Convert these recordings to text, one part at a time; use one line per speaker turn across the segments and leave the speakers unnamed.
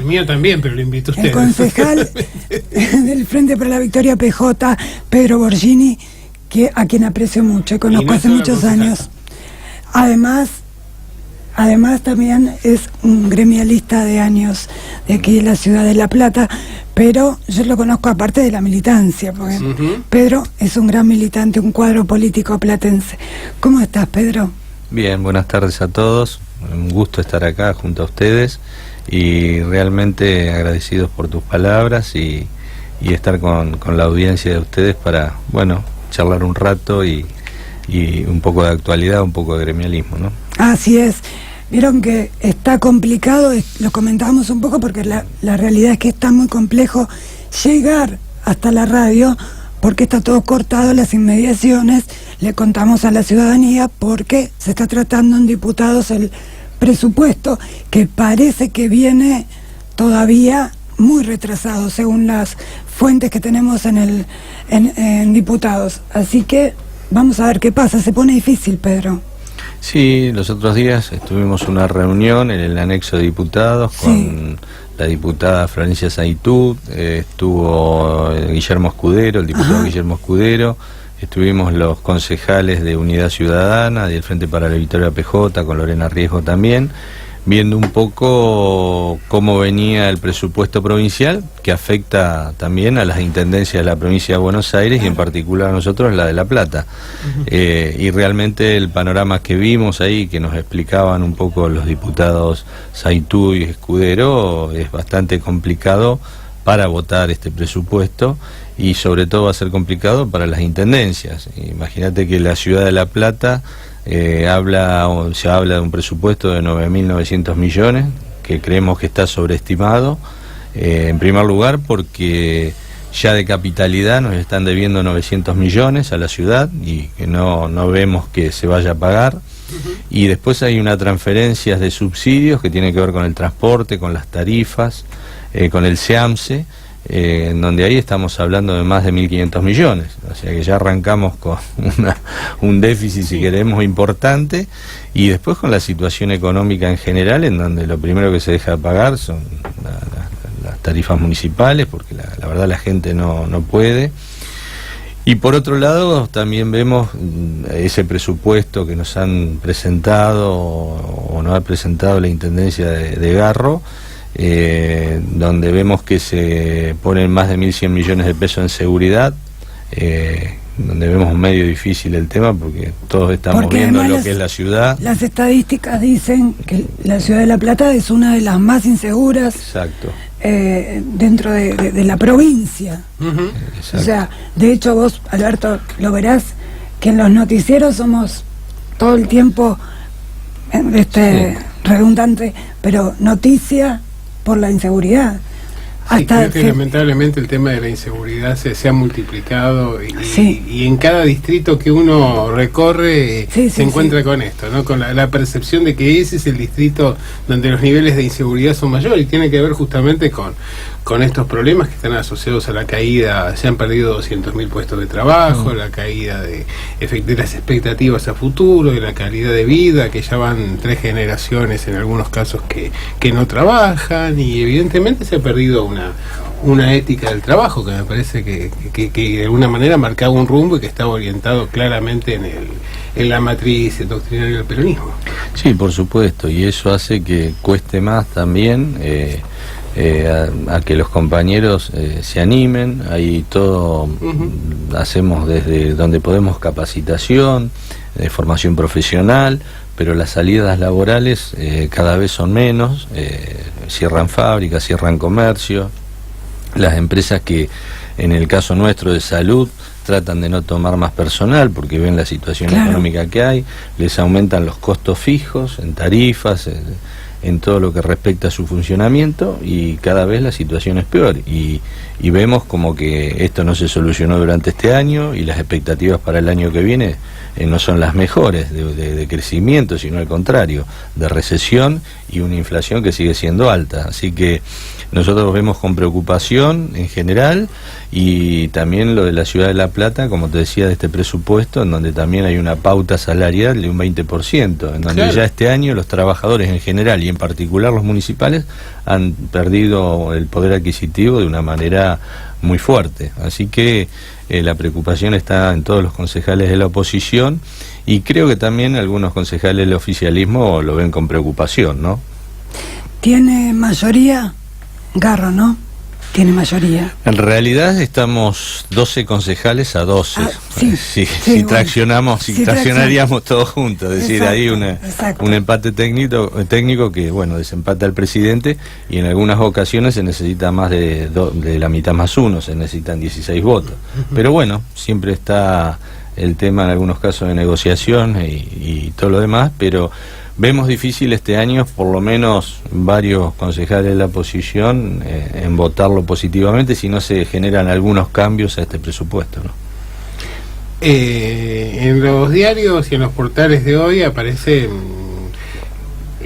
mío también, pero lo invito a usted.
El concejal del Frente para la Victoria PJ, Pedro Borgini, a quien aprecio mucho y conozco hace muchos años. Además también es un gremialista de años de aquí de la ciudad de La Plata, pero yo lo conozco aparte de la militancia, porque Pedro es un gran militante, un cuadro político platense. ¿Cómo estás, Pedro?
Bien, buenas tardes a todos, un gusto estar acá junto a ustedes y realmente agradecidos por tus palabras y estar con la audiencia de ustedes para, bueno, charlar un rato y un poco de actualidad, un poco de gremialismo, ¿no?
Así es. Vieron que está complicado, lo comentábamos un poco porque la realidad es que está muy complejo llegar hasta la radio porque está todo cortado, las inmediaciones. Le contamos a la ciudadanía porque se está tratando en diputados el presupuesto que parece que viene todavía muy retrasado según las fuentes que tenemos en diputados. Así que vamos a ver qué pasa. Se pone difícil, Pedro.
Sí, los otros días tuvimos una reunión en el anexo de diputados con la diputada Florencia Saitú, estuvo Guillermo Escudero, el diputado Guillermo Escudero, estuvimos los concejales de Unidad Ciudadana, del Frente para la Victoria PJ, con Lorena Riesgo también, viendo un poco cómo venía el presupuesto provincial, que afecta también a las intendencias de la provincia de Buenos Aires y en particular a nosotros la de La Plata. Y realmente el panorama que vimos ahí, que nos explicaban un poco los diputados Saitú y Escudero, es bastante complicado para votar este presupuesto y sobre todo va a ser complicado para las intendencias. Imagínate que la ciudad de La Plata se habla de un presupuesto de 9.900 millones, que creemos que está sobreestimado, en primer lugar porque ya de capitalidad nos están debiendo 900 millones a la ciudad y que no vemos que se vaya a pagar, y después hay una transferencia de subsidios que tiene que ver con el transporte, con las tarifas, con el SEAMSE, en donde ahí estamos hablando de más de 1.500 millones, o sea que ya arrancamos con un déficit, si queremos, importante, y después con la situación económica en general, en donde lo primero que se deja de pagar son las tarifas municipales, porque la verdad la gente no puede. Y por otro lado también vemos ese presupuesto que nos han presentado o nos ha presentado la Intendencia de Garro, donde vemos que se ponen más de 1.100 millones de pesos en seguridad, donde vemos medio difícil el tema porque todos estamos viendo lo que es la ciudad. Las
estadísticas dicen que la ciudad de La Plata es una de las más inseguras.
Exacto.
Dentro de la provincia. O sea, de hecho vos, Alberto, lo verás que en los noticieros somos todo el tiempo redundante, pero noticia por la inseguridad.
Creo que lamentablemente el tema de la inseguridad se ha multiplicado y en cada distrito que uno recorre se encuentra con esto, ¿no? Con la percepción de que ese es el distrito donde los niveles de inseguridad son mayores, y tiene que ver justamente con estos problemas que están asociados a la caída. Se han perdido 200.000 puestos de trabajo, la caída de las expectativas a futuro, de la calidad de vida, que ya van 3 generaciones en algunos casos que no trabajan, y evidentemente se ha perdido una ética del trabajo que me parece que de alguna manera marcaba un rumbo y que estaba orientado claramente en la matriz doctrinaria del peronismo.
Sí, por supuesto, y eso hace que cueste más también a que los compañeros se animen. Ahí todo hacemos desde donde podemos capacitación, formación profesional, pero las salidas laborales cada vez son menos, cierran fábricas, cierran comercio, las empresas que en el caso nuestro de salud tratan de no tomar más personal porque ven la situación económica que hay, les aumentan los costos fijos en tarifas, en todo lo que respecta a su funcionamiento, y cada vez la situación es peor, y vemos como que esto no se solucionó durante este año y las expectativas para el año que viene no son las mejores de crecimiento, sino al contrario, de recesión y una inflación que sigue siendo alta. Así que nosotros vemos con preocupación en general, y también lo de la ciudad de La Plata, como te decía, de este presupuesto, en donde también hay una pauta salarial de un 20%, en donde ya este año los trabajadores en general y en en particular los municipales, han perdido el poder adquisitivo de una manera muy fuerte. Así que la preocupación está en todos los concejales de la oposición, y creo que también algunos concejales del oficialismo lo ven con preocupación, ¿no?
¿Tiene mayoría Garro, no? Tiene mayoría.
En realidad estamos 12 concejales a 12. Si traccionaríamos todos juntos. Es decir, hay un empate técnico que, bueno, desempata al presidente, y en algunas ocasiones se necesita más de la mitad más uno, se necesitan 16 votos. Pero bueno, siempre está el tema en algunos casos de negociación y todo lo demás, pero vemos difícil este año, por lo menos varios concejales de la oposición, en votarlo positivamente si no se generan algunos cambios a este presupuesto, ¿no?
En los diarios y en los portales de hoy aparece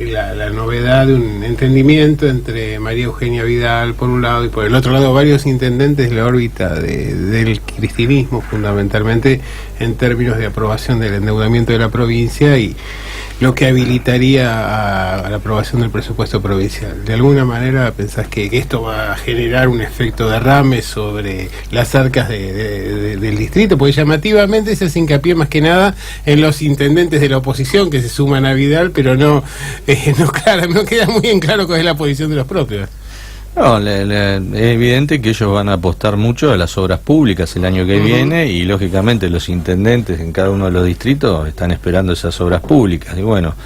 la novedad de un entendimiento entre María Eugenia Vidal por un lado y por el otro lado varios intendentes de la órbita del cristinismo, fundamentalmente en términos de aprobación del endeudamiento de la provincia y lo que habilitaría a la aprobación del presupuesto provincial. ¿De alguna manera pensás que esto va a generar un efecto derrame sobre las arcas del distrito? Porque llamativamente se hace hincapié más que nada en los intendentes de la oposición que se suman a Vidal, pero no queda muy en claro cuál es la posición de los propios.
No, es evidente que ellos van a apostar mucho a las obras públicas el año que viene, y lógicamente los intendentes en cada uno de los distritos están esperando esas obras públicas. Y bueno,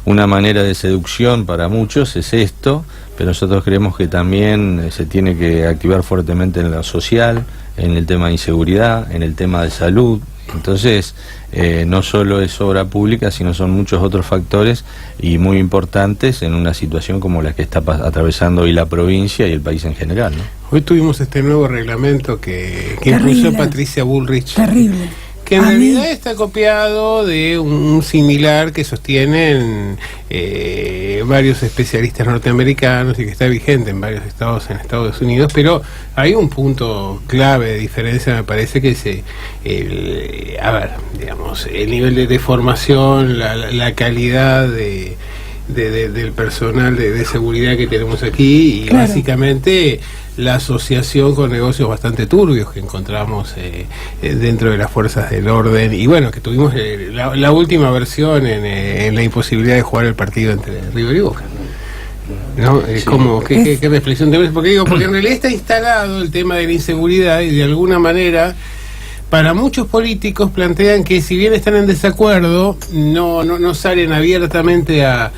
una manera de seducción para muchos es esto, pero nosotros creemos que también se tiene que activar fuertemente en lo social, en el tema de inseguridad, en el tema de salud. Entonces, no solo es obra pública, sino son muchos otros factores y muy importantes en una situación como la que está atravesando hoy la provincia y el país en general, ¿no?
Hoy tuvimos este nuevo reglamento que impulsó Patricia Bullrich.
Terrible.
Que en realidad está copiado de un similar que sostienen varios especialistas norteamericanos y que está vigente en varios estados en Estados Unidos, pero hay un punto clave de diferencia, me parece, que es el nivel de formación, la calidad del personal de seguridad que tenemos aquí, y claro, básicamente la asociación con negocios bastante turbios que encontramos dentro de las fuerzas del orden, y bueno, que tuvimos la última versión en la imposibilidad de jugar el partido entre River y Boca, ¿no? Sí. ¿Qué reflexión tenés? Porque en realidad está instalado el tema de la inseguridad, y de alguna manera para muchos políticos plantean que si bien están en desacuerdo, no salen abiertamente a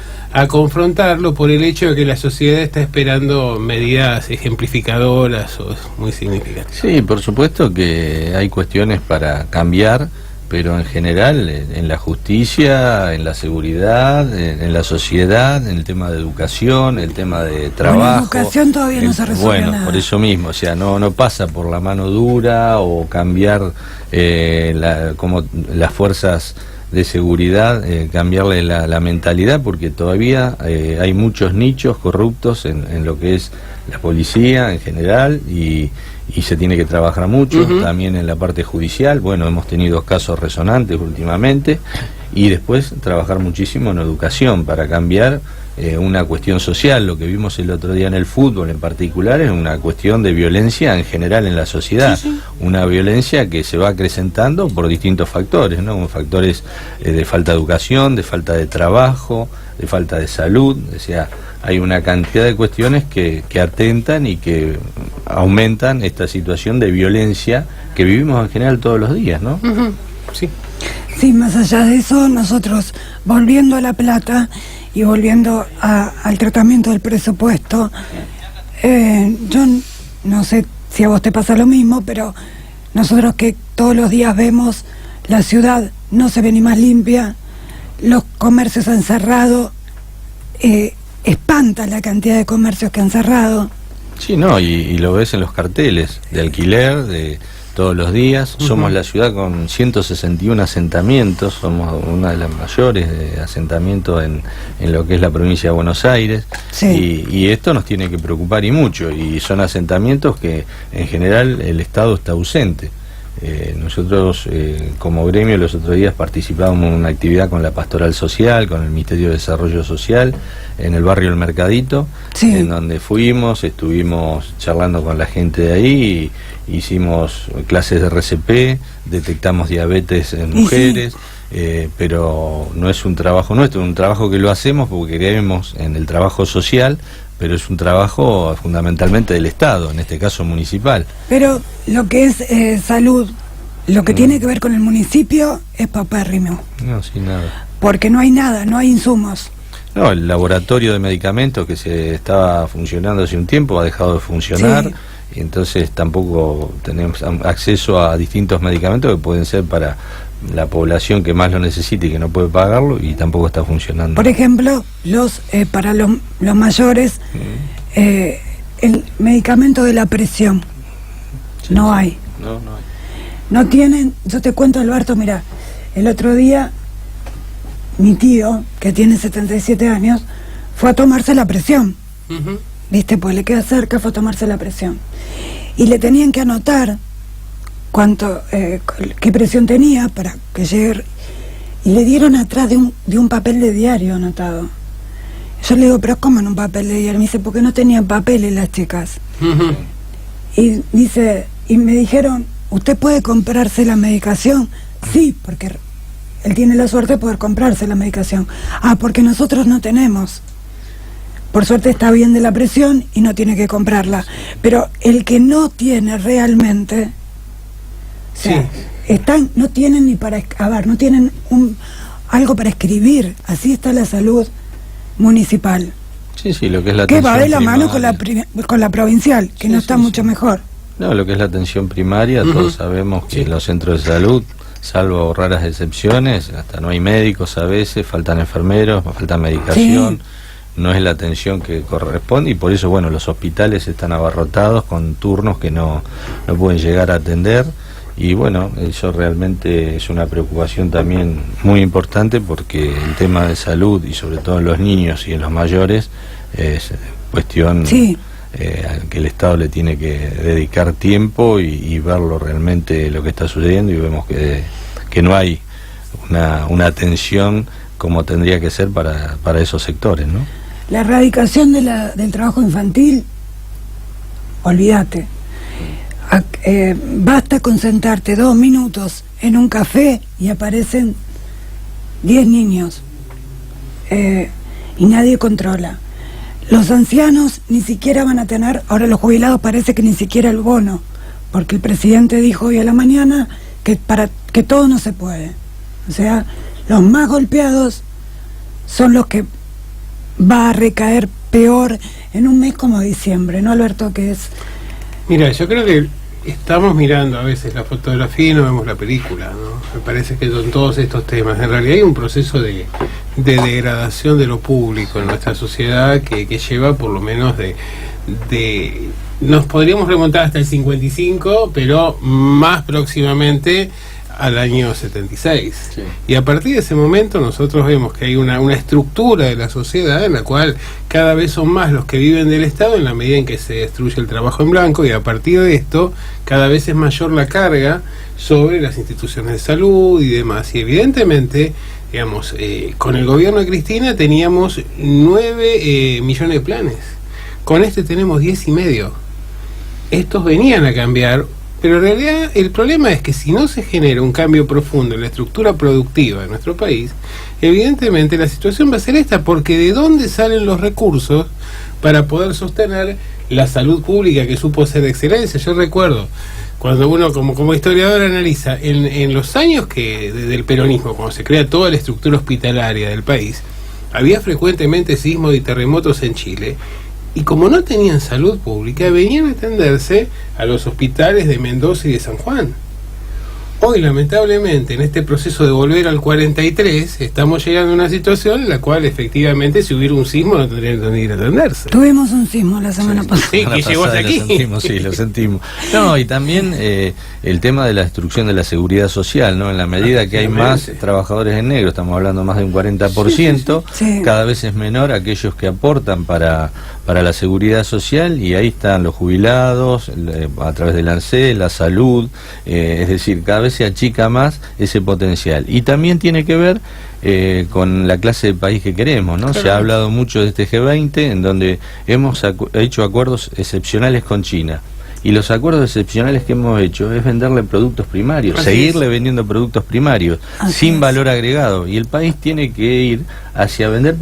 confrontarlo por el hecho de que la sociedad está esperando medidas ejemplificadoras o muy significativas.
Sí, por supuesto que hay cuestiones para cambiar, pero en general en la justicia, en la seguridad, en la sociedad, en el tema de educación, el tema de trabajo.
La educación todavía no se resuelve nada.
Bueno, por eso mismo, o sea, no pasa por la mano dura o cambiar como las fuerzas de seguridad, cambiarle la mentalidad, porque todavía hay muchos nichos corruptos en lo que es la policía en general, y se tiene que trabajar mucho, también en la parte judicial. Bueno, hemos tenido casos resonantes últimamente, y después trabajar muchísimo en educación para cambiar una cuestión social. Lo que vimos el otro día en el fútbol en particular es una cuestión de violencia en general en la sociedad, una violencia que se va acrecentando por distintos factores, ¿no? Factores de falta de educación, de falta de trabajo, de falta de salud. O sea, hay una cantidad de cuestiones que atentan y que aumentan esta situación de violencia que vivimos en general todos los días, ¿no?
Sí, más allá de eso, nosotros, volviendo a La Plata y volviendo al tratamiento del presupuesto, yo no sé si a vos te pasa lo mismo, pero nosotros que todos los días vemos la ciudad no se ve ni más limpia, los comercios han cerrado, espanta la cantidad de comercios que han cerrado.
Sí, no, y lo ves en los carteles de alquiler de todos los días. Somos la ciudad con 161 asentamientos, somos una de las mayores de asentamientos en lo que es la provincia de Buenos Aires, y esto nos tiene que preocupar y mucho, y son asentamientos que en general el Estado está ausente. Nosotros como gremio los otros días participábamos en una actividad con la Pastoral Social, con el Ministerio de Desarrollo Social, en el barrio El Mercadito, sí, en donde estuvimos charlando con la gente de ahí, hicimos clases de RCP, detectamos diabetes en mujeres, pero no es un trabajo nuestro, es un trabajo que lo hacemos porque creemos en el trabajo social, pero es un trabajo fundamentalmente del Estado, en este caso municipal.
Pero lo que es salud, lo que tiene que ver con el municipio es paupérrimo.
No, sin nada.
Porque no hay nada, no hay insumos.
No, el laboratorio de medicamentos que se estaba funcionando hace un tiempo ha dejado de funcionar, sí, y entonces tampoco tenemos acceso a distintos medicamentos que pueden ser para la población que más lo necesita y que no puede pagarlo, y tampoco está funcionando.
Por ejemplo, para los mayores, el medicamento de la presión, sí, no hay.
No hay.
No tienen, yo te cuento, Alberto, mira, el otro día mi tío, que tiene 77 años, fue a tomarse la presión, ¿viste? Pues le queda cerca, fue a tomarse la presión. Y le tenían que anotar qué presión tenía para que llegue, y le dieron atrás de un papel de diario anotado. Yo le digo, pero ¿cómo en un papel de diario? Me dice, porque no tenían papeles las chicas. Y dice, y me dijeron, ¿usted puede comprarse la medicación? Sí, porque él tiene la suerte de poder comprarse la medicación. Ah, porque nosotros no tenemos. Por suerte está bien de la presión y no tiene que comprarla. Pero el que no tiene realmente, o sea, sí, no tienen ni para, no tienen algo para escribir. Así está la salud municipal.
Sí, lo que es la
que va de la mano con la provincial, que no está mucho mejor.
No, lo que es la atención primaria, todos sabemos que los centros de salud, salvo raras excepciones, hasta no hay médicos a veces, faltan enfermeros, falta medicación, no es la atención que corresponde, y por eso, bueno, los hospitales están abarrotados con turnos que no pueden llegar a atender, y bueno, eso realmente es una preocupación también muy importante, porque el tema de salud, y sobre todo en los niños y en los mayores, es cuestión que el Estado le tiene que dedicar tiempo y verlo realmente lo que está sucediendo, y vemos que no hay una atención como tendría que ser para esos sectores, ¿no?
La erradicación del trabajo infantil, olvídate. Basta con sentarte 2 minutos en un café y aparecen 10 niños, y nadie controla. Los ancianos ni siquiera van a tener, ahora los jubilados parece que ni siquiera el bono, porque el presidente dijo hoy a la mañana que todo no se puede. O sea, los más golpeados son los que va a recaer peor en un mes como diciembre, ¿no, Alberto? Que es...
Mira, yo creo que estamos mirando a veces la fotografía y no vemos la película, ¿no? Me parece que son todos estos temas. En realidad hay un proceso de degradación de lo público en nuestra sociedad que lleva por lo menos nos podríamos remontar hasta el 55, pero más próximamente al año 76. Sí. Y a partir de ese momento nosotros vemos que hay una estructura de la sociedad en la cual cada vez son más los que viven del Estado en la medida en que se destruye el trabajo en blanco, y a partir de esto cada vez es mayor la carga sobre las instituciones de salud y demás. Y evidentemente, digamos, con el gobierno de Cristina teníamos 9 millones de planes. Con este tenemos 10,5. Estos venían a cambiar, pero en realidad el problema es que si no se genera un cambio profundo en la estructura productiva de nuestro país, evidentemente la situación va a ser esta, porque ¿de dónde salen los recursos para poder sostener la salud pública que supo ser de excelencia? Yo recuerdo, cuando uno como historiador analiza, en los años del peronismo, cuando se crea toda la estructura hospitalaria del país, había frecuentemente sismos y terremotos en Chile, y como no tenían salud pública, venían a atenderse a los hospitales de Mendoza y de San Juan. Hoy, lamentablemente, en este proceso de volver al 43, estamos llegando a una situación en la cual, efectivamente, si hubiera un sismo, no tendrían dónde ir a atenderse.
Tuvimos un sismo la semana pasada.
Sí, que llegó hasta aquí.
Lo sentimos. No, y también el tema de la destrucción de la seguridad social, ¿no? En la medida que hay más trabajadores en negro, estamos hablando más de un 40%, cada vez es menor aquellos que aportan para para la seguridad social, y ahí están los jubilados, a través del ANSES, la salud, es decir, cada vez se achica más ese potencial. Y también tiene que ver con la clase de país que queremos, ¿no? Claro. Se ha hablado mucho de este G20, en donde hemos hecho acuerdos excepcionales con China. Y los acuerdos excepcionales que hemos hecho es venderle productos primarios, seguirle vendiendo productos primarios, sin valor agregado. Y el país tiene que ir hacia vender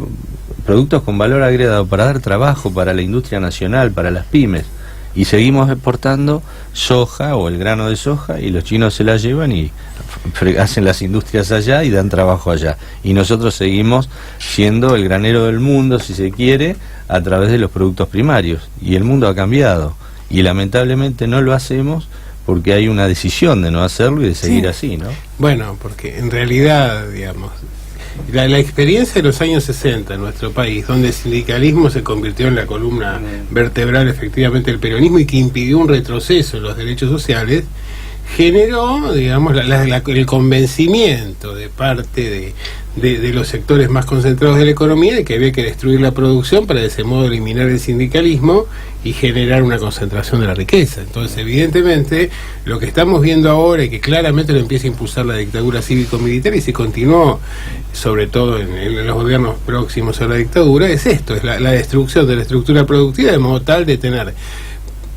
productos con valor agregado para dar trabajo para la industria nacional, para las pymes. Y seguimos exportando soja o el grano de soja, y los chinos se la llevan y hacen las industrias allá y dan trabajo allá. Y nosotros seguimos siendo el granero del mundo, si se quiere, a través de los productos primarios. Y el mundo ha cambiado. Y lamentablemente no lo hacemos porque hay una decisión de no hacerlo y de seguir así, ¿no?
Bueno, porque en realidad, digamos, la experiencia de los años 60 en nuestro país, donde el sindicalismo se convirtió en la columna vertebral efectivamente del peronismo y que impidió un retroceso en los derechos sociales, generó, digamos, el convencimiento de parte de los sectores más concentrados de la economía de que había que destruir la producción para de ese modo eliminar el sindicalismo y generar una concentración de la riqueza. Entonces, evidentemente, lo que estamos viendo ahora, y que claramente lo empieza a impulsar la dictadura cívico-militar y se continuó, sobre todo en los gobiernos próximos a la dictadura, es esto, es la destrucción de la estructura productiva, de modo tal de tener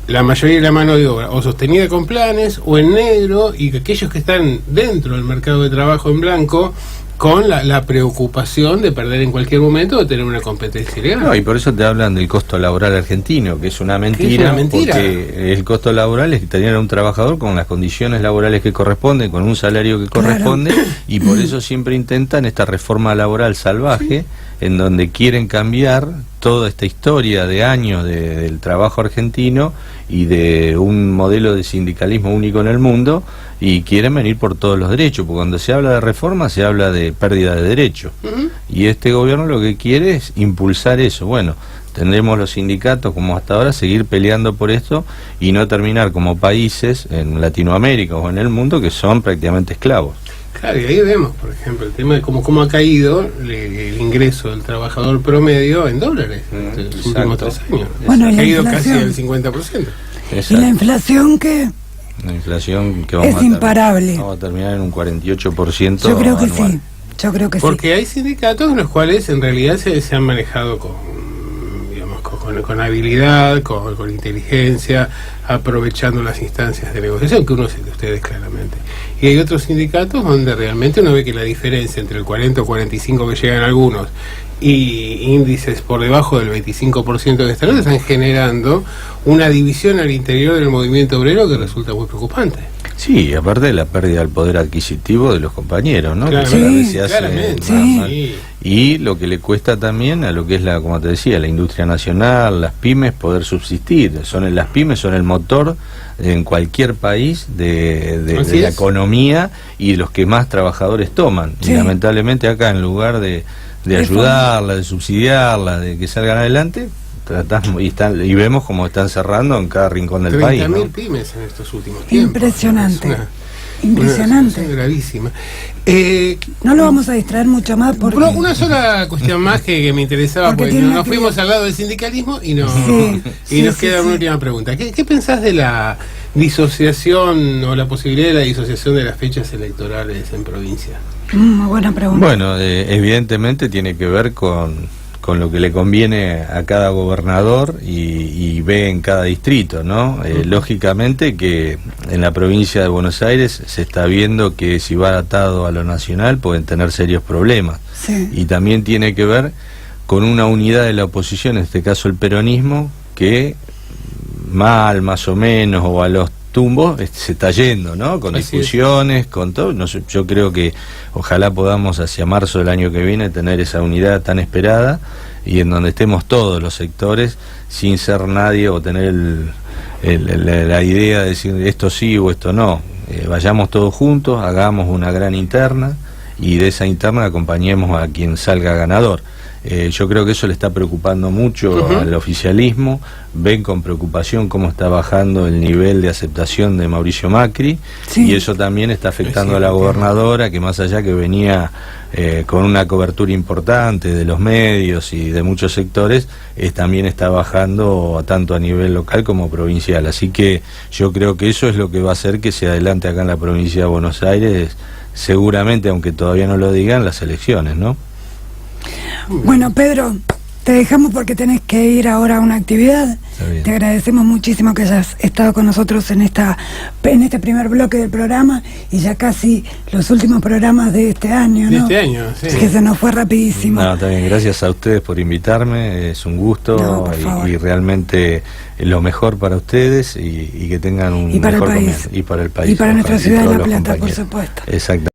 la mayoría de la mano de obra o sostenida con planes o en negro, y aquellos que están dentro del mercado de trabajo en blanco con la preocupación de perder en cualquier momento, de tener una competencia ilegal.
No, y por eso te hablan del costo laboral argentino, que es una mentira, porque el costo laboral es tener a un trabajador con las condiciones laborales que corresponden, con un salario que corresponde, y por eso siempre intentan esta reforma laboral salvaje, en donde quieren cambiar toda esta historia de años del trabajo argentino y de un modelo de sindicalismo único en el mundo, y quieren venir por todos los derechos, porque cuando se habla de reforma se habla de pérdida de derechos, y este gobierno lo que quiere es impulsar eso. Bueno, tendremos los sindicatos como hasta ahora seguir peleando por esto y no terminar como países en Latinoamérica o en el mundo que son prácticamente esclavos.
Claro, y ahí vemos, por ejemplo, el tema de cómo ha caído el ingreso del trabajador promedio en dólares en los últimos 3 años.
Bueno,
ha caído casi
al
50%.
Y la inflación que...
La inflación que vamos
es imparable.
Vamos a terminar en un 48%.
Yo creo que
anual.
sí. Yo creo que
porque hay sindicatos en los cuales en realidad se han manejado con habilidad, con inteligencia, aprovechando las instancias de negociación, que uno sé de ustedes claramente. Y hay otros sindicatos donde realmente uno ve que la diferencia entre el 40 o 45 que llegan algunos y índices por debajo del 25% de esta nota están generando una división al interior del movimiento obrero que resulta muy preocupante.
Sí, aparte de la pérdida del poder adquisitivo de los compañeros, ¿no?
Claro,
que cada vez se
hace
y lo que le cuesta también a lo que es como te decía, la industria nacional, las pymes, poder subsistir. Las pymes son el motor en cualquier país de la economía y los que más trabajadores toman. Y lamentablemente acá, en lugar de ayudarla, de subsidiarla, de que salgan adelante, tratamos y vemos cómo están cerrando en cada rincón del país.
30.000 pymes en estos últimos tiempos.
Impresionante. Impresionante.
Una gravísima.
No lo vamos a distraer mucho más porque...
Una sola cuestión más que me interesaba, porque nos fuimos al lado del sindicalismo y nos queda una última pregunta. ¿Qué pensás de la disociación o la posibilidad de la disociación de las fechas electorales en provincia?
Muy buena pregunta.
Bueno, evidentemente tiene que ver con lo que le conviene a cada gobernador y ve en cada distrito, ¿no? Lógicamente que en la provincia de Buenos Aires se está viendo que si va atado a lo nacional pueden tener serios problemas. Y también tiene que ver con una unidad de la oposición, en este caso el peronismo, que más o menos, o a los tumbos, se está yendo, ¿no? Con discusiones, con todo. Yo creo que ojalá podamos hacia marzo del año que viene tener esa unidad tan esperada y en donde estemos todos los sectores sin ser nadie o tener la idea de decir esto sí o esto no. Vayamos todos juntos, hagamos una gran interna y de esa interna acompañemos a quien salga ganador. Yo creo que eso le está preocupando mucho al oficialismo. Ven con preocupación cómo está bajando el nivel de aceptación de Mauricio Macri, y eso también está afectando a la gobernadora, que más allá que venía con una cobertura importante de los medios y de muchos sectores, también está bajando tanto a nivel local como provincial. Así que yo creo que eso es lo que va a hacer que se adelante acá en la provincia de Buenos Aires, seguramente, aunque todavía no lo digan, las elecciones, ¿no?
Bueno, Pedro, te dejamos porque tenés que ir ahora a una actividad. Te agradecemos muchísimo que hayas estado con nosotros en este primer bloque del programa, y ya casi los últimos programas de este año, ¿no? De
este año, sí.
Que se nos fue rapidísimo.
No, está bien, gracias a ustedes por invitarme, es un gusto, y realmente lo mejor para ustedes, y que tengan un mejor comienzo. Y para el país.
Y para nuestra ciudad de La Plata, por supuesto.
Exactamente.